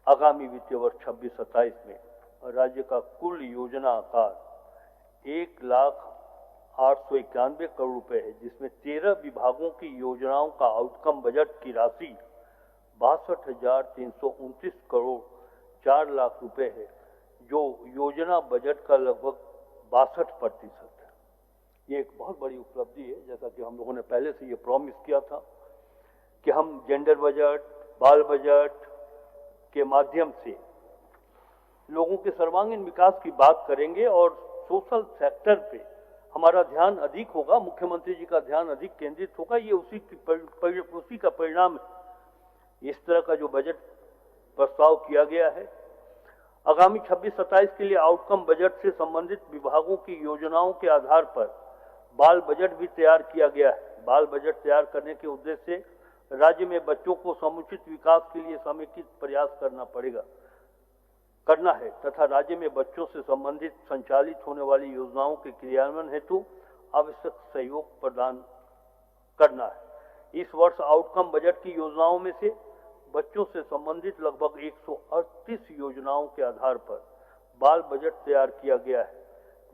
आगामी वित्तीय वर्ष 26-27 में राज्य का कुल योजना आकार 1,0891 करोड़ रुपए है, जिसमें 13 विभागों की योजनाओं का आउटकम बजट की राशि 62,329 करोड़ 4 लाख रुपए है, जो योजना बजट का लगभग 62% है। ये एक बहुत बड़ी उपलब्धि है। जैसा कि हम लोगों ने पहले से ये प्रॉमिस किया था कि हम जेंडर बजट, बाल बजट के माध्यम से लोगों के सर्वांगीण विकास की बात करेंगे और सोशल सेक्टर पे हमारा ध्यान अधिक होगा, मुख्यमंत्री जी का ध्यान अधिक केंद्रित होगा। ये उसी का परिणाम है। इस तरह का जो बजट प्रस्ताव किया गया है, आगामी 26-27 के लिए आउटकम बजट से संबंधित विभागों की योजनाओं के आधार पर बाल बजट भी तैयार किया गया है। बाल बजट तैयार करने के उद्देश्य से राज्य में बच्चों को समुचित विकास के लिए समेकित प्रयास करना है तथा राज्य में बच्चों से संबंधित संचालित होने वाली योजनाओं के क्रियान्वयन हेतु आवश्यक सहयोग प्रदान करना है। इस वर्ष आउटकम बजट की योजनाओं में से बच्चों से संबंधित लगभग 138 योजनाओं के आधार पर बाल बजट तैयार किया गया है,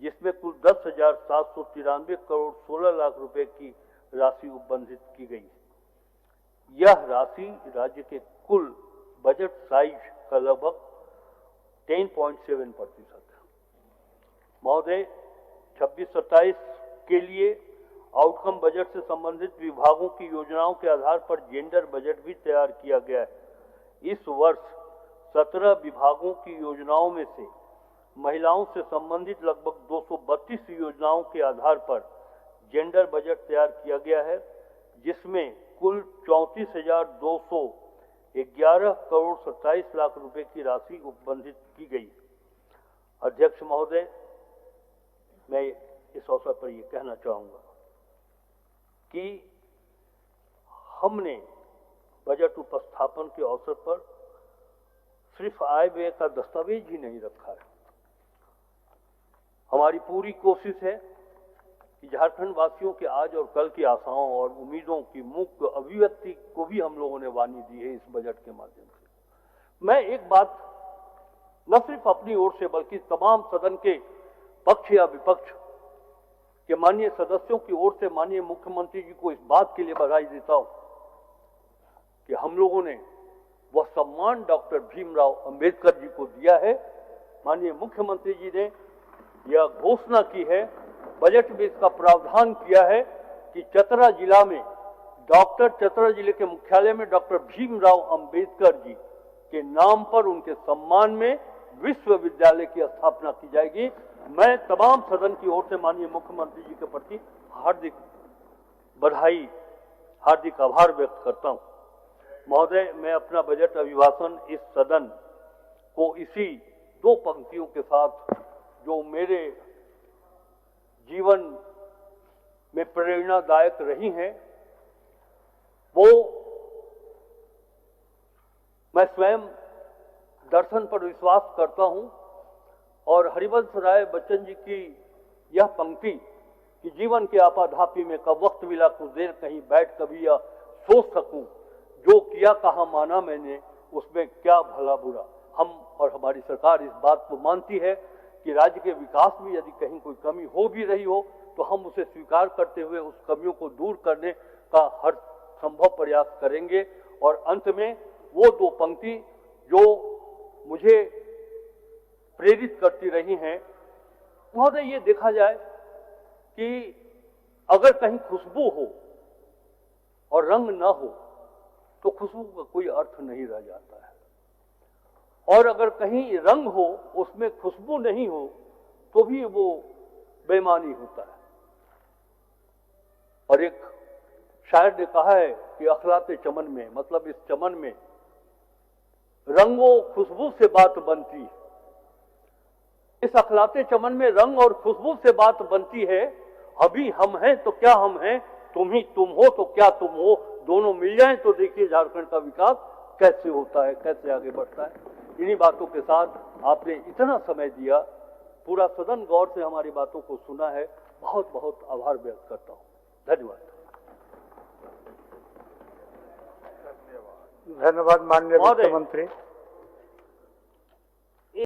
जिसमें कुल 10,793 करोड़ 16 लाख रुपए की राशि उपबंधित की गई है। यह राशि राज्य के कुल बजट साइज का लगभग 10.7% है। महोदय, 26-27 के लिए आउटकम बजट से संबंधित विभागों की योजनाओं के आधार पर जेंडर बजट भी तैयार किया गया है। इस वर्ष 17 विभागों की योजनाओं में से महिलाओं से संबंधित लगभग 232 योजनाओं के आधार पर जेंडर बजट तैयार किया गया है, जिसमें कुल 34,211 करोड़ 27 लाख रुपए की राशि उपबंधित की गई। अध्यक्ष महोदय, मैं इस अवसर पर यह कहना चाहूंगा कि हमने बजट उपस्थापन के अवसर पर सिर्फ आय व्यय का दस्तावेज ही नहीं रखा है। हमारी पूरी कोशिश है कि झारखंड वासियों के आज और कल की आशाओं और उम्मीदों की मुख्य अभिव्यक्ति को भी हम लोगों ने वाणी दी है इस बजट के माध्यम से। मैं एक बात न सिर्फ अपनी ओर से बल्कि तमाम सदन के पक्ष या विपक्ष के माननीय सदस्यों की ओर से माननीय मुख्यमंत्री जी को इस बात के लिए बधाई देता हूं कि हम लोगों ने वह सम्मान डॉक्टर भीमराव अंबेडकर जी को दिया है। माननीय मुख्यमंत्री जी ने यह घोषणा की है, बजट में इसका प्रावधान किया है कि चतरा जिला में चतरा जिले के मुख्यालय में डॉक्टर भीमराव अंबेडकर जी के नाम पर उनके सम्मान में विश्वविद्यालय की स्थापना की जाएगी। मैं तमाम सदन की ओर से माननीय मुख्यमंत्री जी के प्रति हार्दिक बधाई, हार्दिक आभार व्यक्त करता हूं। महोदय, मैं अपना बजट अभिभाषण इस सदन को इसी दो पंक्तियों के साथ, जो मेरे जीवन में प्रेरणादायक रही हैं, वो मैं स्वयं दर्शन पर विश्वास करता हूं और हरिवंश राय बच्चन जी की यह पंक्ति कि जीवन के आपाधापी में कब वक्त मिला कुछ देर कहीं बैठ कभी या सोच सकूं, जो किया कहा माना मैंने उसमें क्या भला बुरा। हम और हमारी सरकार इस बात को मानती है कि राज्य के विकास में यदि कहीं कोई कमी हो भी रही हो तो हम उसे स्वीकार करते हुए उस कमियों को दूर करने का हर संभव प्रयास करेंगे। और अंत में वो दो पंक्ति जो मुझे प्रेरित करती रही हैं, महोदय, ये देखा जाए कि अगर कहीं खुशबू हो और रंग न हो तो खुशबू का कोई अर्थ नहीं रह जाता है, और अगर कहीं रंग हो उसमें खुशबू नहीं हो तो भी वो बेईमानी होता है। और एक शायर ने कहा है कि अखलाते चमन में, मतलब इस चमन में रंगों खुशबू से बात बनती है। इस अखलाते चमन में रंग और खुशबू से बात बनती है। अभी हम हैं तो क्या हम हैं, तुम ही तुम हो तो क्या तुम हो, दोनों मिल जाएं तो देखिए झारखंड का विकास कैसे होता है, कैसे आगे बढ़ता है। इन्हीं बातों के साथ आपने इतना समय दिया, पूरा सदन गौर से हमारी बातों को सुना है, बहुत बहुत आभार व्यक्त करता हूं। धन्यवाद। धन्यवाद माननीय मुख्यमंत्री।